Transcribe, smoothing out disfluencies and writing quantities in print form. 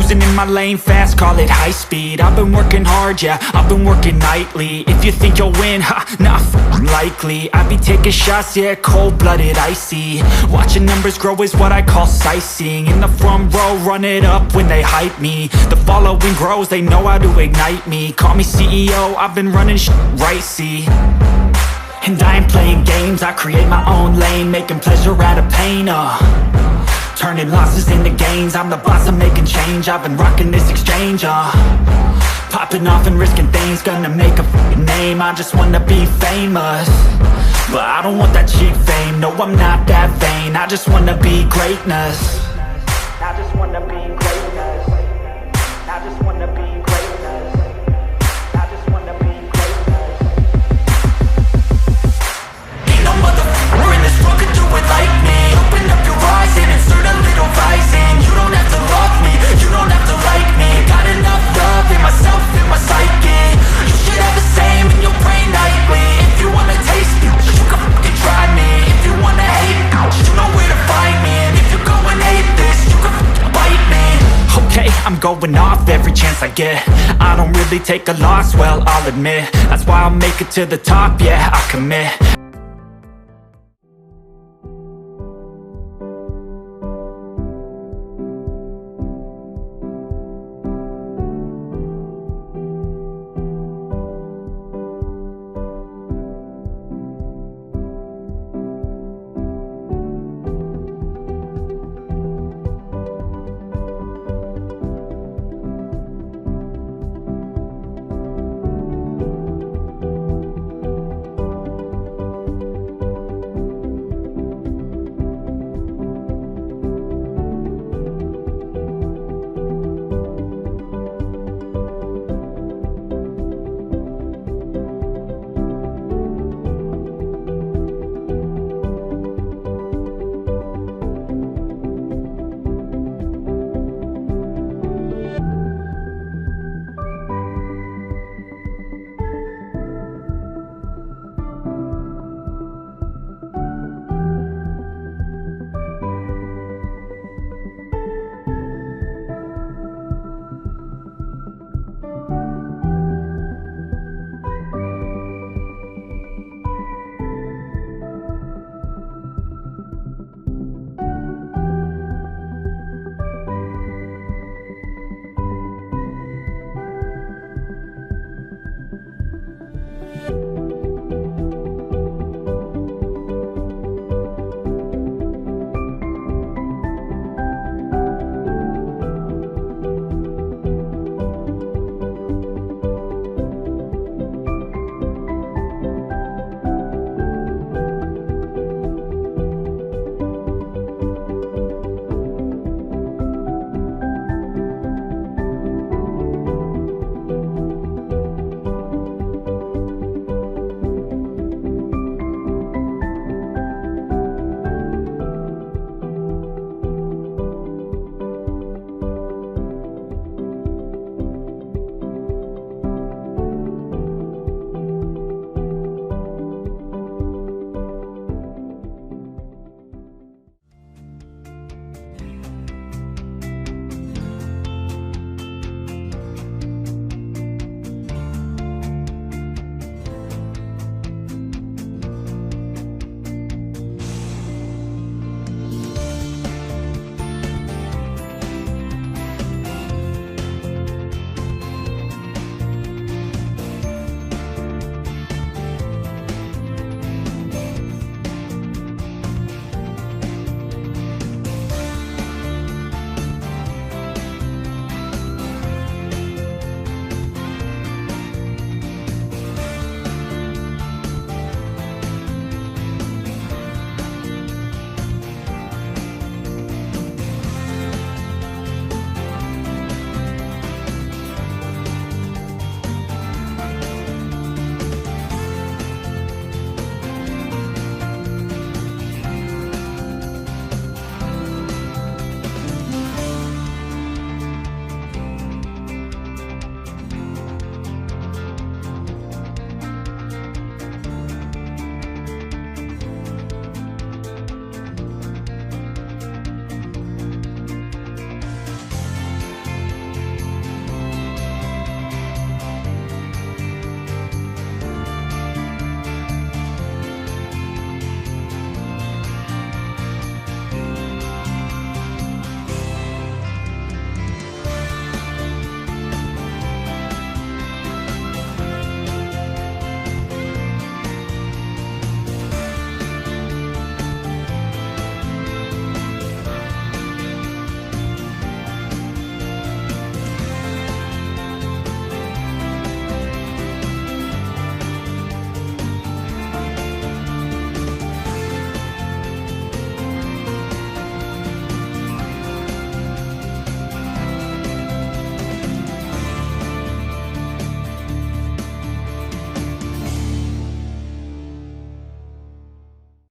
cruising in my lane fast, call it high speed. I've been working hard, yeah, I've been working nightly. If you think you'll win, ha, not likely. I be taking shots, yeah, cold-blooded, icy. Watching numbers grow is what I call sightseeing. In the front row, run it up when they hype me. The following grows, they know how to ignite me. Call me CEO, I've been running right, see. And I ain't playing games, I create my own lane, making pleasure out of pain, turning losses into gains. I'm the boss, I'm making change. I've been rocking this exchange, popping off and risking things. Gonna make a f***ing name. I just wanna be famous, but I don't want that cheap fame. No, I'm not that vain. I just wanna be greatness. I just wanna be greatness. I just wanna be greatness. I just wanna be greatness. Ain't no motherfucker in this world could do it like me. Open up your eyes and insert a little rising. You don't have to love me, you don't have to like me. Got enough love in myself, in my psyche. You should have the same in your brain nightly. If you wanna taste me, you can fucking try me. If you wanna hate me, you know where to find me. And if you go and hate this, you can fucking bite me. Okay, I'm going off every chance I get. I don't really take a loss, well, I'll admit. That's why I'll make it to the top, yeah, I commit.